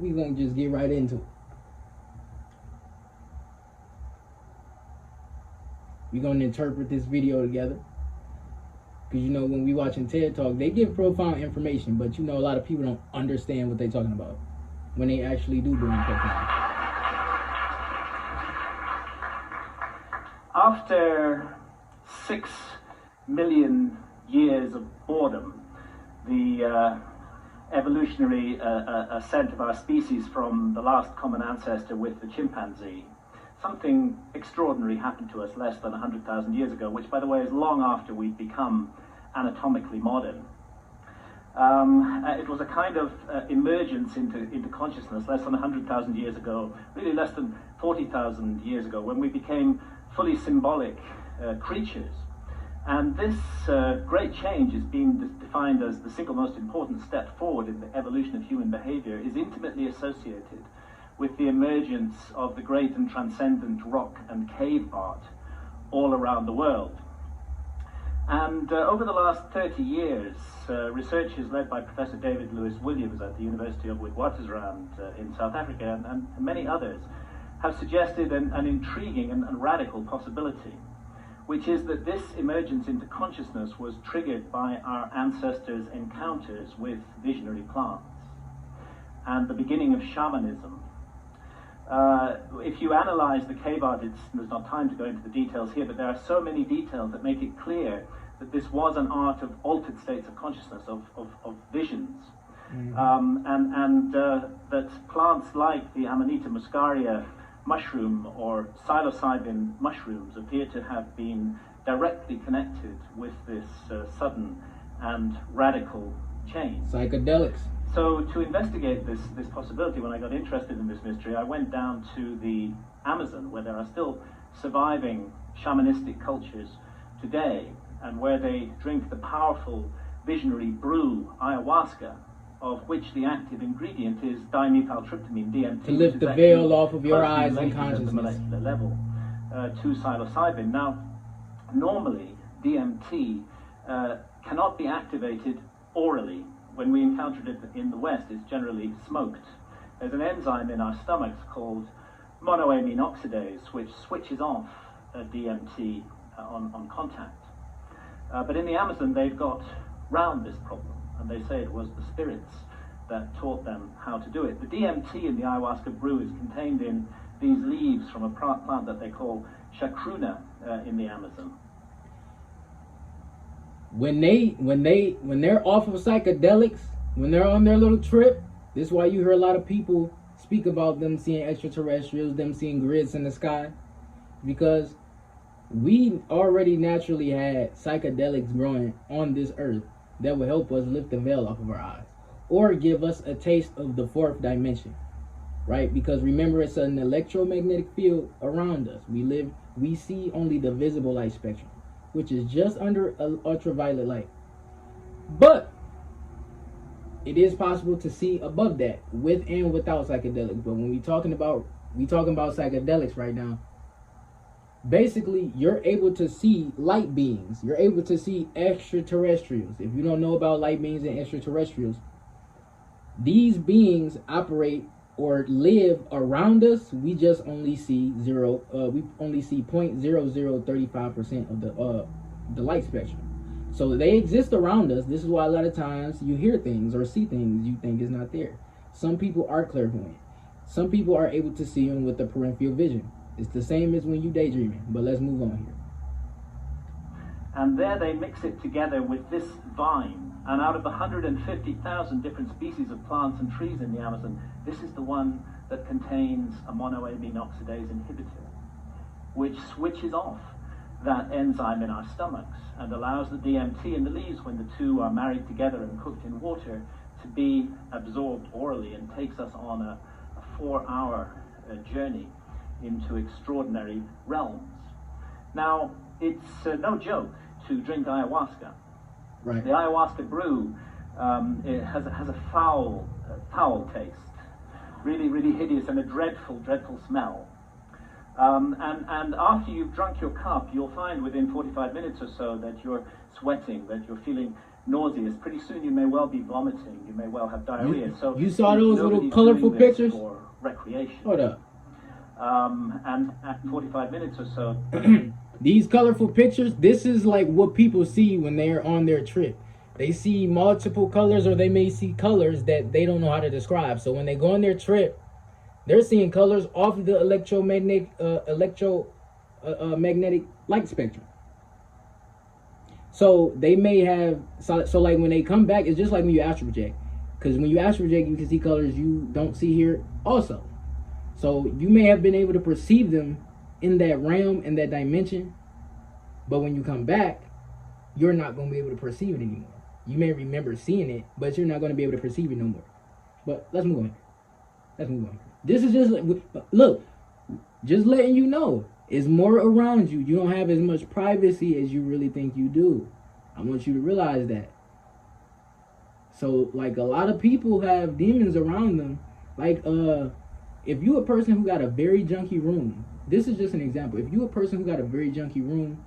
We're going to just get right into it. We're going to interpret this video together. Because, you know, when we watching TED Talk, they give profound information, but, you know, a lot of people don't understand what they're talking about when they actually do bring profound. After 6 million years of boredom, the evolutionary ascent of our species from the last common ancestor with the chimpanzee, something extraordinary happened to us less than 100,000 years ago, which, by the way, is long after we'd become anatomically modern. It was a kind of emergence into consciousness less than 100,000 years ago, really less than 40,000 years ago, when we became fully symbolic creatures. And this great change is being defined as the single most important step forward in the evolution of human behavior, is intimately associated with the emergence of the great and transcendent rock and cave art all around the world. And over the last 30 years, researchers led by Professor David Lewis Williams at the University of Witwatersrand in South Africa and many others have suggested an intriguing and radical possibility, which is that this emergence into consciousness was triggered by our ancestors' encounters with visionary plants and the beginning of shamanism. If you analyze the cave art, there's not time to go into the details here, but there are so many details that make it clear that this was an art of altered states of consciousness, of visions. And that plants like the Amanita muscaria mushroom or psilocybin mushrooms appear to have been directly connected with this sudden and radical change. Psychedelics. So to investigate this possibility, when I got interested in this mystery, I went down to the Amazon, where there are still surviving shamanistic cultures today, and where they drink the powerful visionary brew ayahuasca, of which the active ingredient is dimethyltryptamine, DMT. To lift the veil off of your eyes and consciousness. At the molecular level to psilocybin. Now, normally DMT cannot be activated orally. When we encountered it in the West, it's generally smoked. There's an enzyme in our stomachs called monoamine oxidase, which switches off DMT on contact. But in the Amazon, they've got round this problem, and they say it was the spirits that taught them how to do it. The DMT in the ayahuasca brew is contained in these leaves from a plant that they call chacruna in the Amazon. When they're off of psychedelics, when they're on their little trip, this is why you hear a lot of people speak about them seeing extraterrestrials, them seeing grids in the sky, because we already naturally had psychedelics growing on this earth that will help us lift the veil off of our eyes or give us a taste of the fourth dimension, right? Because remember, it's an electromagnetic field around us. We see only the visible light spectrum, which is just under ultraviolet light. But it is possible to see above that with and without psychedelics. But when we talking about psychedelics right now, basically you're able to see light beings. You're able to see extraterrestrials. If you don't know about light beings and extraterrestrials, these beings operate or live around us. We just only see we only see 0.0035% of the light spectrum. So they exist around us. This is why a lot of times you hear things or see things you think is not there. Some people are clairvoyant. Some people are able to see them with the peripheral vision. It's the same as when you daydreaming, but let's move on here. And there they mix it together with this vine. And out of the 150,000 different species of plants and trees in the Amazon, this is the one that contains a monoamine oxidase inhibitor, which switches off that enzyme in our stomachs and allows the DMT in the leaves, when the two are married together and cooked in water, to be absorbed orally, and takes us on a 4-hour journey into extraordinary realms. Now, it's no joke to drink ayahuasca. Right. The ayahuasca brew it has a foul taste, really, really hideous, and a dreadful smell. And after you've drunk your cup, you'll find within 45 minutes or so that you're sweating, that you're feeling nauseous. Pretty soon you may well be vomiting. You may well have diarrhea. So you saw those little nobody's colorful doing this pictures? for recreation. Hold up. And at 45 minutes or so, these colorful pictures, this is like what people see when they're on their trip. They see multiple colors, or they may see colors that they don't know how to describe. So when they go on their trip, they're seeing colors off of the electromagnetic magnetic light spectrum. So they may have, so like when they come back, it's just like when you astral project. Because when you astral project, you can see colors you don't see here also. So you may have been able to perceive them in that realm, in that dimension. But when you come back, you're not going to be able to perceive it anymore. You may remember seeing it, but you're not going to be able to perceive it no more. But let's move on. Let's move on. This is just, look, just letting you know. It's more around you. You don't have as much privacy as you really think you do. I want you to realize that. So, like, a lot of people have demons around them. Like, if you a person who got a very junky room, this is just an example. If you a person who got a very junky room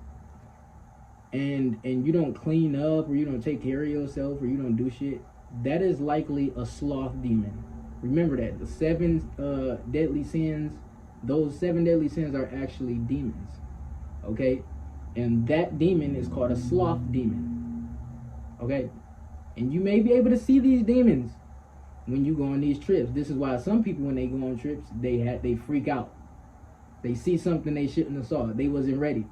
and you don't clean up, or you don't take care of yourself, or you don't do shit, that is likely a sloth demon. Remember that. The 7 deadly sins, those 7 deadly sins are actually demons. Okay? And that demon is called a sloth demon. Okay? And you may be able to see these demons when you go on these trips. This is why some people, when they go on trips, they freak out. They see something they shouldn't have saw. They wasn't ready.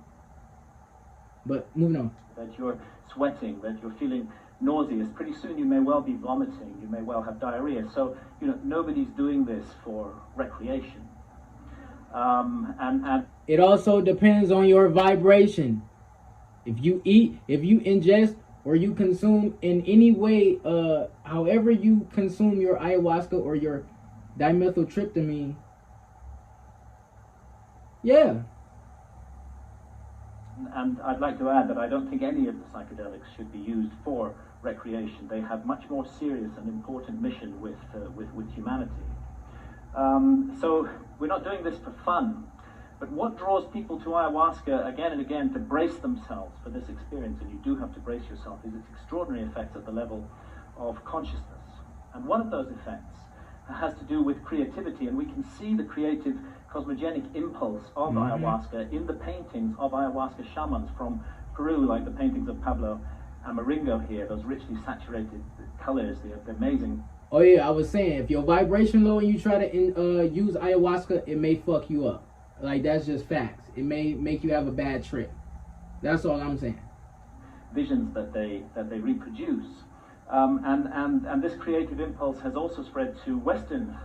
But moving on. That you're sweating, that you're feeling nauseous. Pretty soon you may well be vomiting. You may well have diarrhea. So, nobody's doing this for recreation. And it also depends on your vibration. If you eat, if you ingest, or you consume in any way, however you consume your ayahuasca or your dimethyltryptamine, yeah. And I'd like to add that I don't think any of the psychedelics should be used for recreation. They have much more serious and important mission with humanity. So we're not doing this for fun. But what draws people to ayahuasca again and again to brace themselves for this experience, and you do have to brace yourself, is its extraordinary effects at the level of consciousness. And one of those effects has to do with creativity, and we can see the creative cosmogenic impulse of ayahuasca in the paintings of ayahuasca shamans from Peru, like the paintings of Pablo Amaringo here, those richly saturated colors, the amazing. Oh yeah, I was saying, if your vibration low and you try to use ayahuasca, it may fuck you up. Like, that's just facts. It may make you have a bad trip. That's all I'm saying. Visions that they reproduce, and this creative impulse has also spread to Western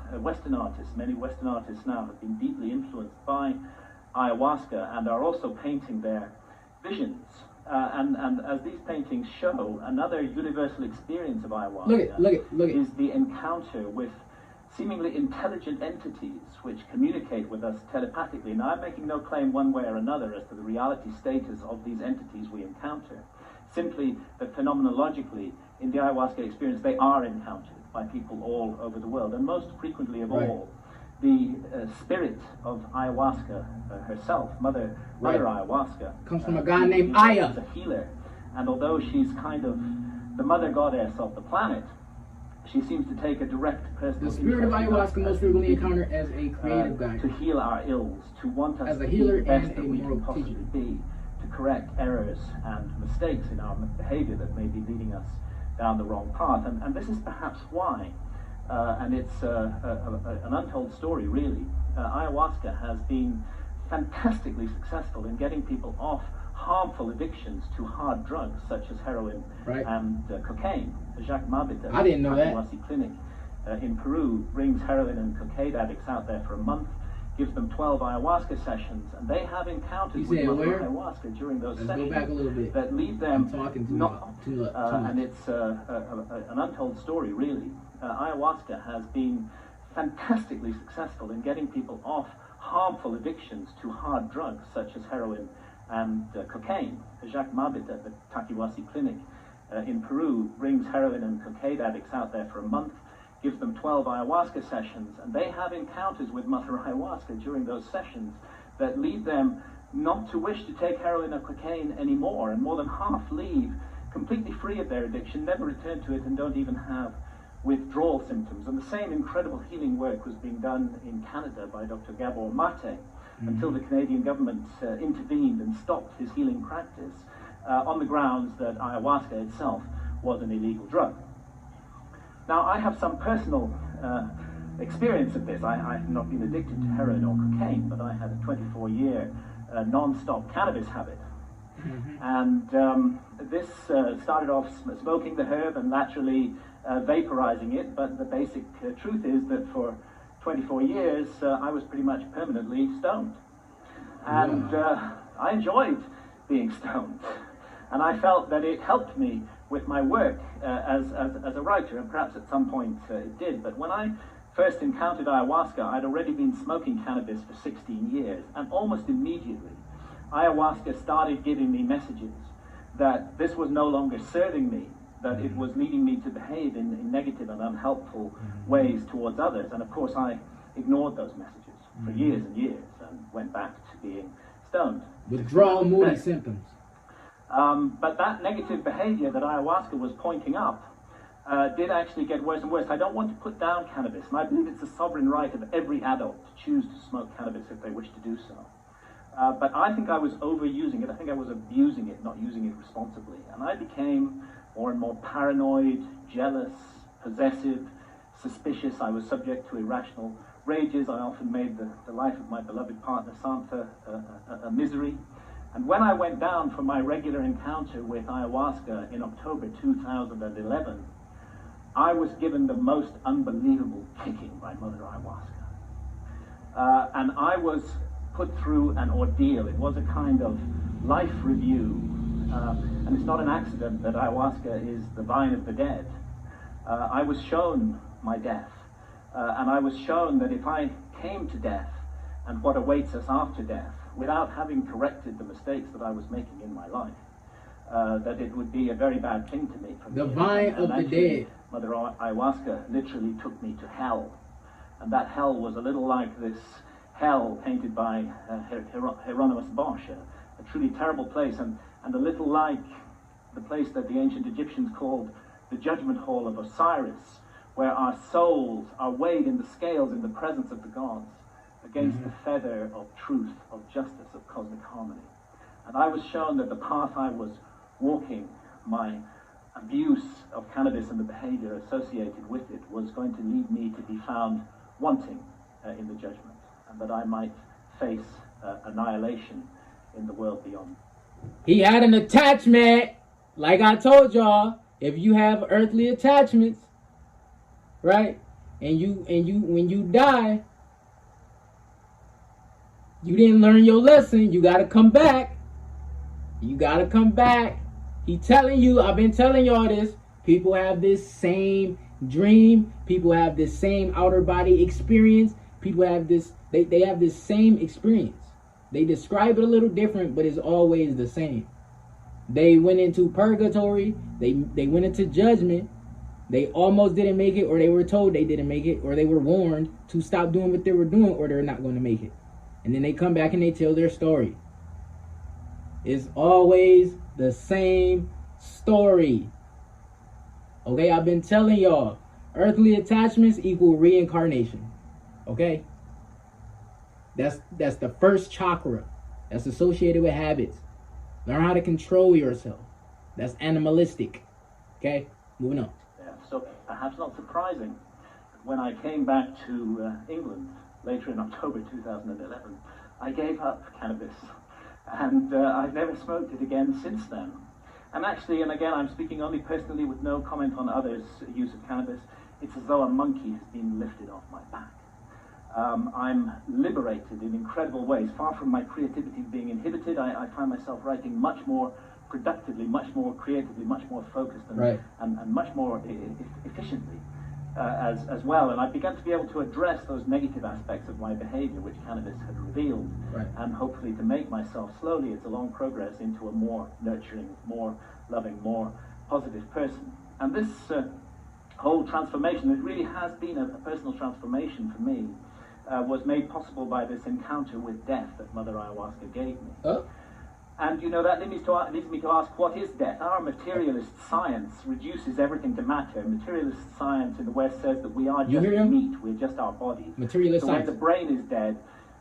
artists. Many Western artists now have been deeply influenced by ayahuasca and are also painting their visions. And as these paintings show, another universal experience of ayahuasca is the encounter with seemingly intelligent entities which communicate with us telepathically. Now, I'm making no claim one way or another as to the reality status of these entities we encounter. Simply that phenomenologically, in the ayahuasca experience, they are encountered by people all over the world. And most frequently of all, the spirit of ayahuasca herself, Mother Ayahuasca, comes from a guy named Aya. Is a healer. And although she's kind of the mother goddess of the planet, she seems to take a direct personal interest. The spirit of ayahuasca most frequently encountered as a creative guide. To heal our ills, to want us as a to healer be the best and that a we can moral possibly teacher. be, to correct errors and mistakes in our behavior that may be leading us down the wrong path. And this is perhaps why, and it's an untold story really, ayahuasca has been fantastically successful in getting people off harmful addictions to hard drugs such as heroin and cocaine. Jacques Mabit at the PSYCHE clinic in Peru brings heroin and cocaine addicts out there for a month, gives them 12 ayahuasca sessions, and they have encounters with ayahuasca during those sessions that lead them and it's an untold story really. Ayahuasca has been fantastically successful in getting people off harmful addictions to hard drugs such as heroin and cocaine. Jacques Mabit at the PSYCHE clinic in Peru brings heroin and cocaine addicts out there for a month, gives them 12 ayahuasca sessions, and they have encounters with Mother Ayahuasca during those sessions that lead them not to wish to take heroin or cocaine anymore, and more than half leave completely free of their addiction, never return to it, and don't even have withdrawal symptoms. And the same incredible healing work was being done in Canada by Dr. Gabor Mate until the Canadian government intervened and stopped his healing practice on the grounds that ayahuasca itself was an illegal drug. Now, I have some personal experience of this. I have not been addicted to heroin or cocaine, but I had a 24-year non-stop cannabis habit. And this started off smoking the herb and laterally vaporizing it, but the basic truth is that for 24 years I was pretty much permanently stoned. And I enjoyed being stoned. And I felt that it helped me with my work as a writer, and perhaps at some point it did. But when I first encountered ayahuasca, I'd already been smoking cannabis for 16 years, and almost immediately ayahuasca started giving me messages that this was no longer serving me, that it was leading me to behave in negative and unhelpful ways towards others. And of course I ignored those messages for years and years and went back to being stoned. Withdrawal, moody symptoms. But that negative behavior that ayahuasca was pointing up did actually get worse and worse. I don't want to put down cannabis, and I believe it's the sovereign right of every adult to choose to smoke cannabis if they wish to do so. But I think I was overusing it. I think I was abusing it, not using it responsibly. And I became more and more paranoid, jealous, possessive, suspicious. I was subject to irrational rages. I often made the life of my beloved partner, Santa, a misery. And when I went down for my regular encounter with ayahuasca in October 2011, I was given the most unbelievable kicking by Mother Ayahuasca. And I was put through an ordeal. It was a kind of life review. And it's not an accident that ayahuasca is the vine of the dead. I was shown my death. And I was shown that if I came to death and what awaits us after death, without having corrected the mistakes that I was making in my life, that it would be a very bad thing to me. The vine of the dead. Mother Ayahuasca literally took me to hell. And that hell was a little like this hell painted by Hieronymus Bosch, a truly terrible place, and a little like the place that the ancient Egyptians called the judgment hall of Osiris, where our souls are weighed in the scales in the presence of the gods against the feather of truth, of justice, of cosmic harmony. And I was shown that the path I was walking, my abuse of cannabis and the behavior associated with it, was going to lead me to be found wanting in the judgment, and that I might face annihilation in the world beyond. He had an attachment, like I told y'all. If you have earthly attachments, right, and you when you die, you didn't learn your lesson. You gotta come back. You gotta come back. He telling you, I've been telling y'all this. People have this same dream. People have this same outer body experience. People have this, they have this same experience. They describe it a little different, but it's always the same. They went into purgatory. They went into judgment. They almost didn't make it, or they were told they didn't make it, or they were warned to stop doing what they were doing, or they're not going to make it. And then they come back and they tell their story. It's always the same story. Okay, I've been telling y'all, earthly attachments equal reincarnation. Okay? That's the first chakra. That's associated with habits. Learn how to control yourself. That's animalistic. Okay? Moving on. Yeah, so perhaps not surprising, when I came back to England later in October 2011, I gave up cannabis. And I've never smoked it again since then. And actually, and again, I'm speaking only personally with no comment on others' use of cannabis, it's as though a monkey has been lifted off my back. I'm liberated in incredible ways. Far from my creativity being inhibited, I find myself writing much more productively, much more creatively, much more focused, and much more efficiently as well. And I've begun to be able to address those negative aspects of my behavior, which cannabis had revealed, and hopefully to make myself slowly, it's a long progress, into a more nurturing, more loving, more positive person. And this whole transformation, it really has been a personal transformation for me, was made possible by this encounter with death that Mother Ayahuasca gave me. And you know, that leads me to ask, what is death? Our materialist science reduces everything to matter. Materialist science in the West says that we are just meat, we're just our bodies. Materialist science. When the brain is dead,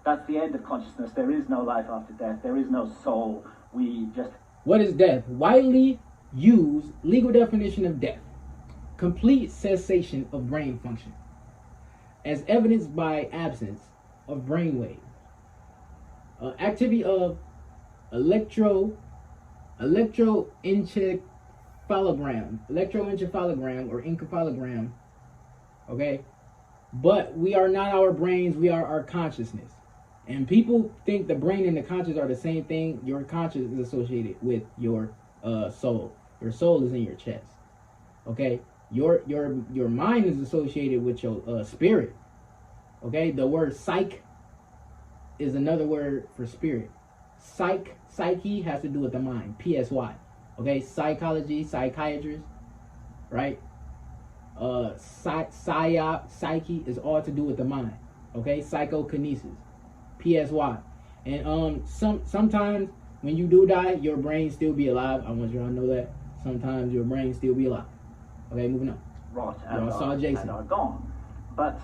that's the end of consciousness. There is no life after death. There is no soul. We just... What is death? Widely used legal definition of death: complete cessation of brain function, as evidenced by absence of brain waves, activity of electroencephalogram or encephalogram. Okay, but we are not our brains. We are our consciousness. And people think the brain and the conscious are the same thing. Your conscious is associated with your soul. Your soul is in your chest. Okay, your mind is associated with your spirit. Okay, the word psych is another word for spirit. Psyche has to do with the mind. PSY. Okay, psychology, psychiatrist, right? Psyche is all to do with the mind. Okay, psychokinesis. PSY. And sometimes when you do die, your brain still be alive. I want you to know that. Sometimes your brain still be alive. Okay, moving on. Rot and are gone. But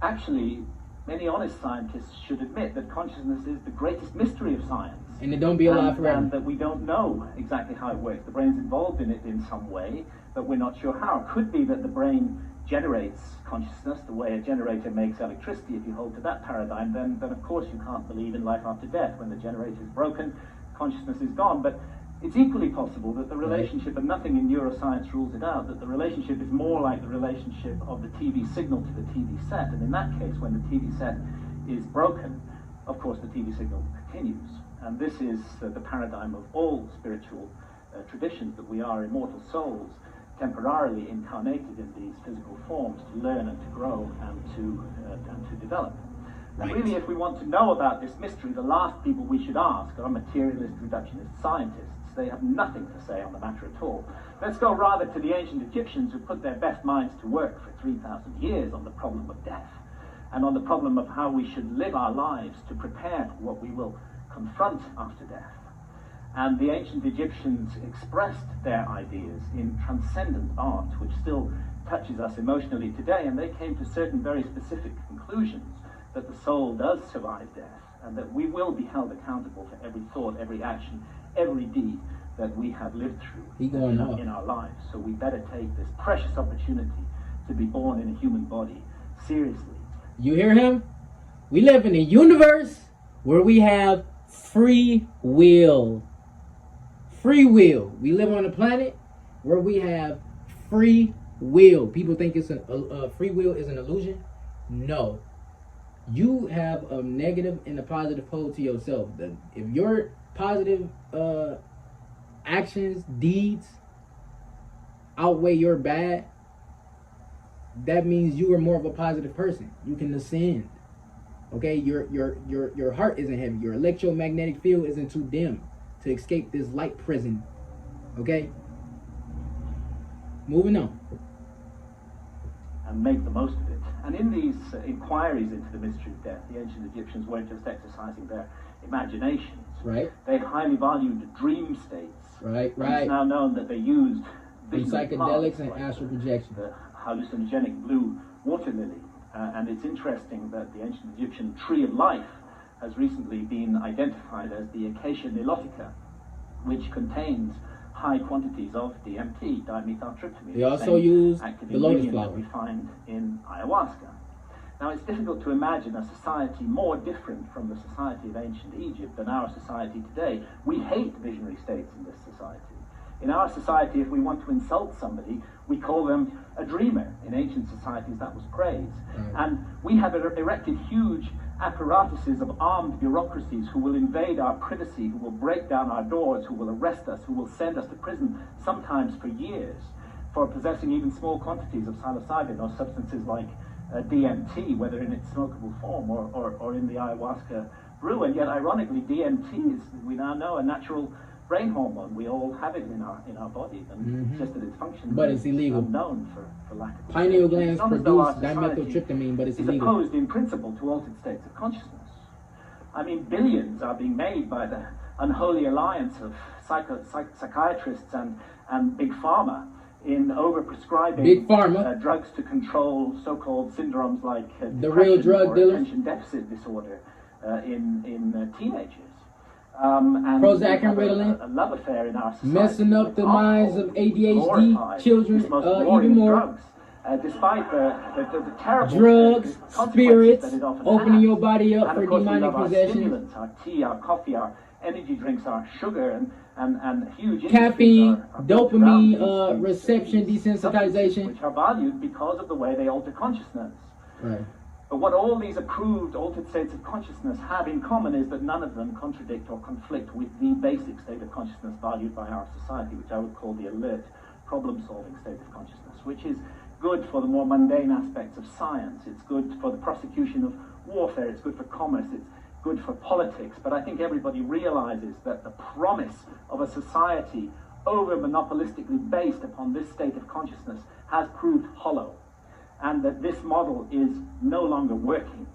actually, many honest scientists should admit that consciousness is the greatest mystery of science. And it don't be alive forever. And that we don't know exactly how it works. The brain's involved in it in some way, but we're not sure how. It could be that the brain generates consciousness the way a generator makes electricity. If you hold to that paradigm, then of course you can't believe in life after death. When the generator is broken, consciousness is gone. But it's equally possible that the relationship, and nothing in neuroscience rules it out, that the relationship is more like the relationship of the TV signal to the TV set. And in that case, when the TV set is broken, of course the TV signal continues. And this is the paradigm of all spiritual traditions, that we are immortal souls, temporarily incarnated in these physical forms to learn and to grow and to develop. And really, if we want to know about this mystery, the last people we should ask are materialist reductionist scientists. They have nothing to say on the matter at all. Let's go rather to the ancient Egyptians, who put their best minds to work for 3,000 years on the problem of death and on the problem of how we should live our lives to prepare for what we will confront after death. And the ancient Egyptians expressed their ideas in transcendent art, which still touches us emotionally today, and they came to certain very specific conclusions, that the soul does survive death, and that we will be held accountable for every thought, every action, every deed that we have lived through in our lives. So we better take this precious opportunity to be born in a human body seriously. You hear him? We live in a universe where we have free will. Free will. We live on a planet where we have free will. People think it's free will is an illusion. No. You have a negative and a positive pole to yourself. If your positive actions, deeds outweigh your bad, that means you are more of a positive person. You can ascend. Okay, your heart isn't heavy. Your electromagnetic field isn't too dim to escape this light prison. Okay? Moving on. And make the most of it. And in these inquiries into the mystery of death, the ancient Egyptians weren't just exercising their imaginations. Right. They highly valued dream states. Right. It's now known that they used psychedelics and like astral projection. The hallucinogenic blue water lily. And it's interesting that the ancient Egyptian tree of life has recently been identified as the Acacia nilotica, which contains high quantities of DMT, dimethyltryptamine. They also use the lotus flower that we find in ayahuasca. Now, it's difficult to imagine a society more different from the society of ancient Egypt than our society today. We hate visionary states in this society. In our society, if we want to insult somebody, we call them a dreamer. In ancient societies, that was praise. And we have erected huge apparatuses of armed bureaucracies who will invade our privacy, who will break down our doors, who will arrest us, who will send us to prison, sometimes for years, for possessing even small quantities of psilocybin or substances like DMT, whether in its smokable form or in the ayahuasca brew. And yet, ironically, DMT is, we now know, a natural brain hormone. We all have it in our bodies, and it's just that its function is illegal. Unknown for lack of pineal glands produce dimethyltryptamine, but it's illegal. Opposed in principle to altered states of consciousness. I mean, billions are being made by the unholy alliance of psychiatrists and big pharma in overprescribing Big pharma. drugs to control so-called syndromes like The real drug or dealers. attention deficit disorder in teenagers. And Prozac we and have Ritalin. a love affair in our society. Messing up with the minds of alcohol, ADHD glorified children as most even glorious more. drugs, despite the terrible Drugs, consequences spirits, that it often opening has. your body up And for of course, we demonic love our possession. stimulants, our tea, our coffee, our energy drinks, our sugar, and huge Caffeine, industries are built around dopamine, these reception, substances, desensitization. which are valued because of the way they alter consciousness. Right. But what all these approved altered states of consciousness have in common is that none of them contradict or conflict with the basic state of consciousness valued by our society, which I would call the alert, problem-solving state of consciousness, which is good for the more mundane aspects of science. It's good for the prosecution of warfare. It's good for commerce. It's good for politics. But I think everybody realizes that the promise of a society over-monopolistically based upon this state of consciousness has proved hollow, and that this model is no longer working,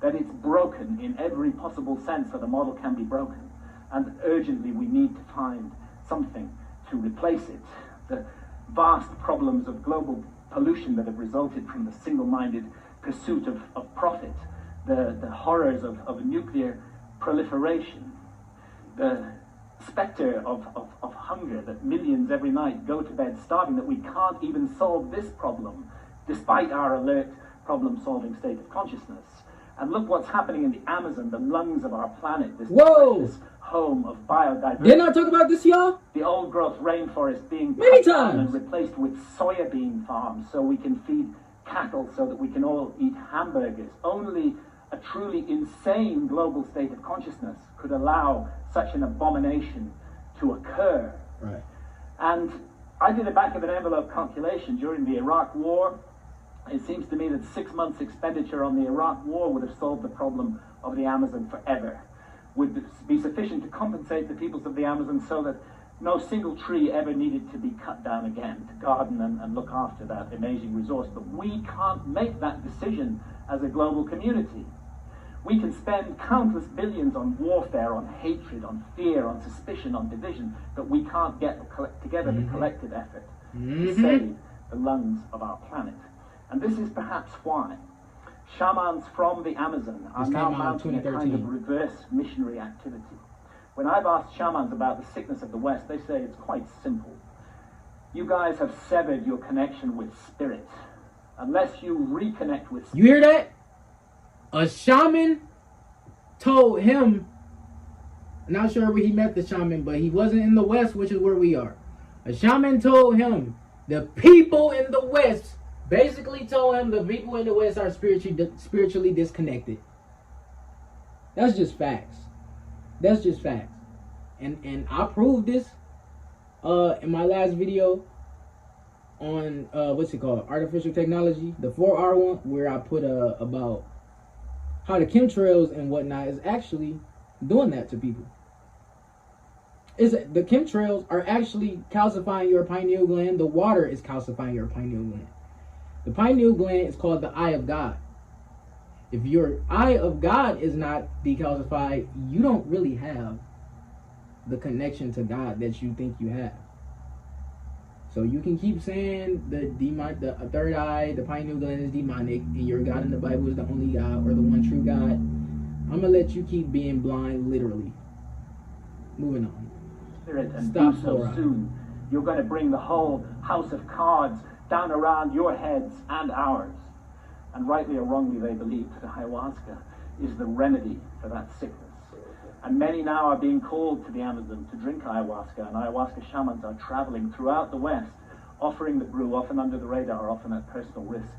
that it's broken in every possible sense that a model can be broken, and urgently we need to find something to replace it. The vast problems of global pollution that have resulted from the single-minded pursuit of profit, the horrors of nuclear proliferation, the specter of hunger, that millions every night go to bed starving, that we can't even solve this problem despite our alert, problem-solving state of consciousness. And look what's happening in the Amazon, the lungs of our planet, this precious home of biodiversity. Didn't I talk about this, y'all? The old-growth rainforest being Many cut down times. and replaced with soybean farms so we can feed cattle, so that we can all eat hamburgers. Only a truly insane global state of consciousness could allow such an abomination to occur. Right. And I did a back-of-an-envelope calculation during the Iraq War. It seems to me that 6 months' expenditure on the Iraq War would have solved the problem of the Amazon forever, would be sufficient to compensate the peoples of the Amazon so that no single tree ever needed to be cut down again to garden and look after that amazing resource. But we can't make that decision as a global community. We can spend countless billions on warfare, on hatred, on fear, on suspicion, on division, but we can't get together the collective effort to save the lungs of our planet. And this is perhaps why shamans from the Amazon are now mounting a kind of reverse missionary activity. When I've asked shamans about the sickness of the West, they say it's quite simple. You guys have severed your connection with spirit. Unless you reconnect with spirit. You hear that? A shaman told him, not sure where he met the shaman, but he wasn't in the West, which is where we are. A shaman told him, the people in the West, basically told him the people in the West are spiritually disconnected. That's just facts. That's just facts. And I proved this in my last video on what's it called? Artificial technology, the 4R one, where I put about how the chemtrails and whatnot is actually doing that to people. The chemtrails are actually calcifying your pineal gland. The water is calcifying your pineal gland. The pineal gland is called the eye of God. If your eye of God is not decalcified, you don't really have the connection to God that you think you have. So you can keep saying the third eye, the pineal gland is demonic, and your God in the Bible is the only God or the one true God. I'm gonna let you keep being blind, literally. Moving on. Spirit and Stop do so soon. You're going to bring the whole house of cards down around your heads and ours. And rightly or wrongly, they believe that ayahuasca is the remedy for that sickness. And many now are being called to the Amazon to drink ayahuasca, and ayahuasca shamans are traveling throughout the West, offering the brew, often under the radar, often at personal risk,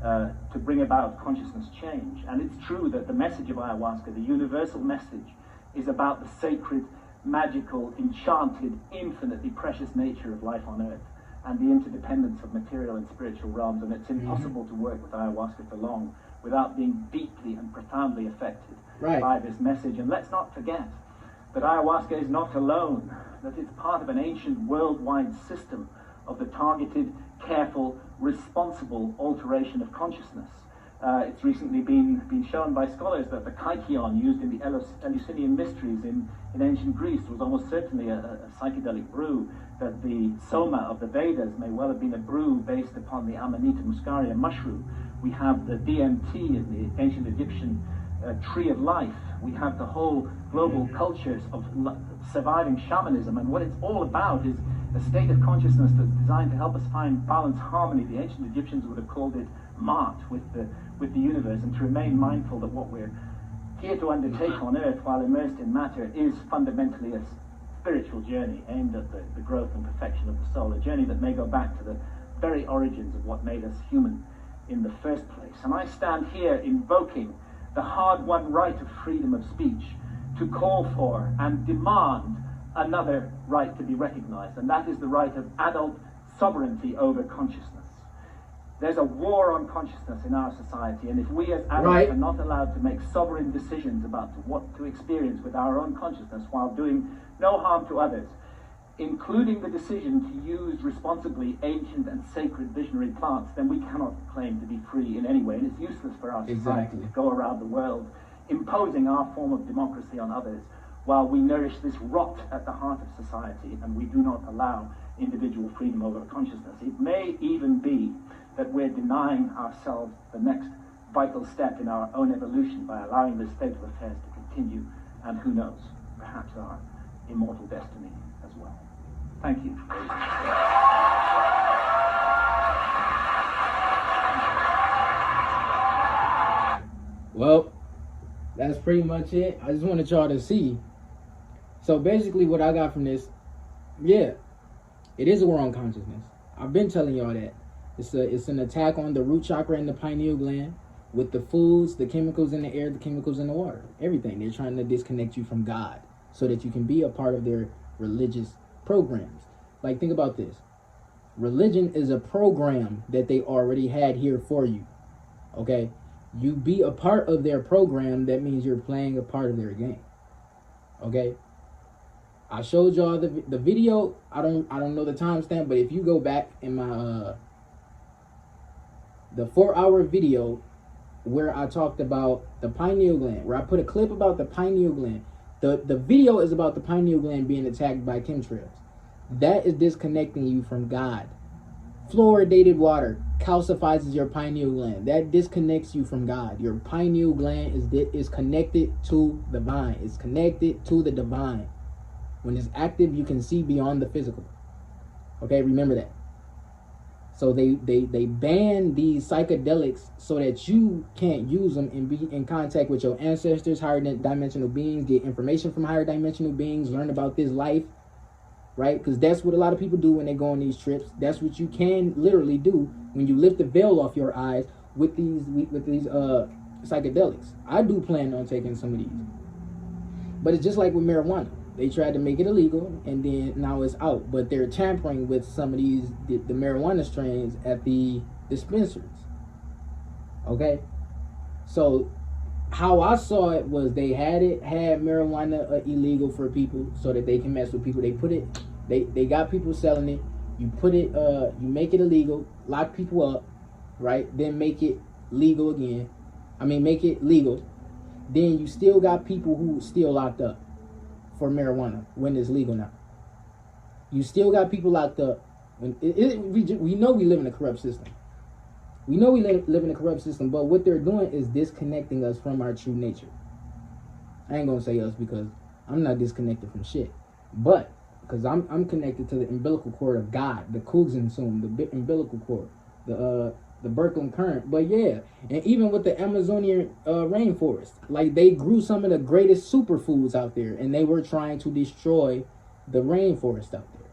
to bring about consciousness change. And it's true that the message of ayahuasca, the universal message, is about the sacred, magical, enchanted, infinitely precious nature of life on earth and the interdependence of material and spiritual realms. And it's impossible to work with ayahuasca for long without being deeply and profoundly affected by this message. And let's not forget that ayahuasca is not alone, that it's part of an ancient worldwide system of the targeted, careful, responsible alteration of consciousness. It's recently been shown by scholars that the kykeon used in the Eleusinian mysteries in ancient Greece was almost certainly a psychedelic brew, that the soma of the Vedas may well have been a brew based upon the Amanita muscaria mushroom. We have the DMT in the ancient Egyptian tree of life. We have the whole global cultures of surviving shamanism, and what it's all about is a state of consciousness that's designed to help us find balance, harmony. The ancient Egyptians would have called it ma'at, with the universe, and to remain mindful that what we're here to undertake on earth while immersed in matter is fundamentally a spiritual journey aimed at the growth and perfection of the soul, a journey that may go back to the very origins of what made us human in the first place. And I stand here invoking the hard-won right of freedom of speech to call for and demand another right to be recognized, and that is the right of adult sovereignty over consciousness. There's a war on consciousness in our society, and if we as adults are not allowed to make sovereign decisions about what to experience with our own consciousness while doing no harm to others, including the decision to use responsibly ancient and sacred visionary plants, then we cannot claim to be free in any way, and it's useless for our society to go around the world imposing our form of democracy on others while we nourish this rot at the heart of society and we do not allow individual freedom over consciousness. It may even be that we're denying ourselves the next vital step in our own evolution by allowing this state of affairs to continue, and who knows, perhaps our immortal destiny as well. Thank you. Well, that's pretty much it. I just wanted y'all to see. So basically what I got from this, yeah, it is a war on consciousness. I've been telling y'all that. It's an attack on the root chakra and the pineal gland with the foods, the chemicals in the air, the chemicals in the water, everything. They're trying to disconnect you from God so that you can be a part of their religious programs. Like, think about this. Religion is a program that they already had here for you. Okay? You be a part of their program, that means you're playing a part of their game. Okay? I showed y'all the video. I don't know the timestamp, but if you go back in my the 4-hour video where I talked about the pineal gland, where I put a clip about the pineal gland. The video is about the pineal gland being attacked by chemtrails. That is disconnecting you from God. Fluoridated water calcifies your pineal gland. That disconnects you from God. Your pineal gland is connected to the divine. It's connected to the divine. When it's active, you can see beyond the physical. Okay, remember that. So they ban these psychedelics so that you can't use them and be in contact with your ancestors, higher dimensional beings, get information from higher dimensional beings, learn about this life, right? Because that's what a lot of people do when they go on these trips. That's what you can literally do when you lift the veil off your eyes with these psychedelics. I do plan on taking some of these, but it's just like with marijuana. They tried to make it illegal, and then now it's out. But they're tampering with some of the marijuana strains at the dispensaries. Okay? So, how I saw it was they had marijuana illegal for people so that they can mess with people. They got people selling it. You make it illegal, lock people up, right? Then make it legal again. Make it legal. Then you still got people who still locked up for marijuana when it's legal now. You still got people locked up. We know we live in a corrupt system. We know we live in a corrupt system, but what they're doing is disconnecting us from our true nature. I ain't gonna say us because I'm not disconnected from shit, but because I'm connected to the umbilical cord of God, the Kugsensum, the umbilical cord, the Berkeley current. But yeah, and even with the Amazonian rainforest, like they grew some of the greatest superfoods out there, and they were trying to destroy the rainforest out there.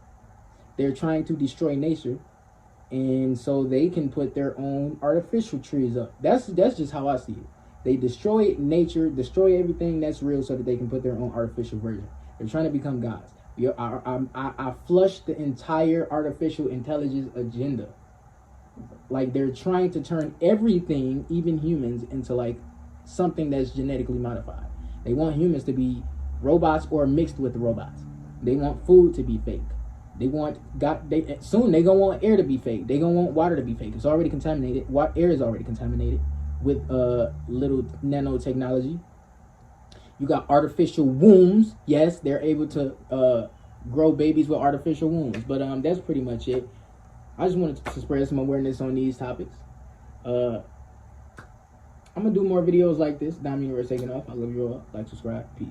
They're trying to destroy nature, and so they can put their own artificial trees up. That's just how I see it. They destroy nature, destroy everything that's real, so that they can put their own artificial version. They're trying to become gods. I flushed the entire artificial intelligence agenda. Like, they're trying to turn everything, even humans, into like something that's genetically modified. They want humans to be robots or mixed with the robots. They want food to be fake. Soon they gonna want air to be fake. They gonna want water to be fake. It's already contaminated. Air is already contaminated. with little nanotechnology. You got artificial wombs. Yes, they're able to grow babies with artificial wombs. But that's pretty much it. I just wanted to spread some awareness on these topics. I'm gonna do more videos like this. DomUniverse taking off. I love you all. Like, subscribe. Peace.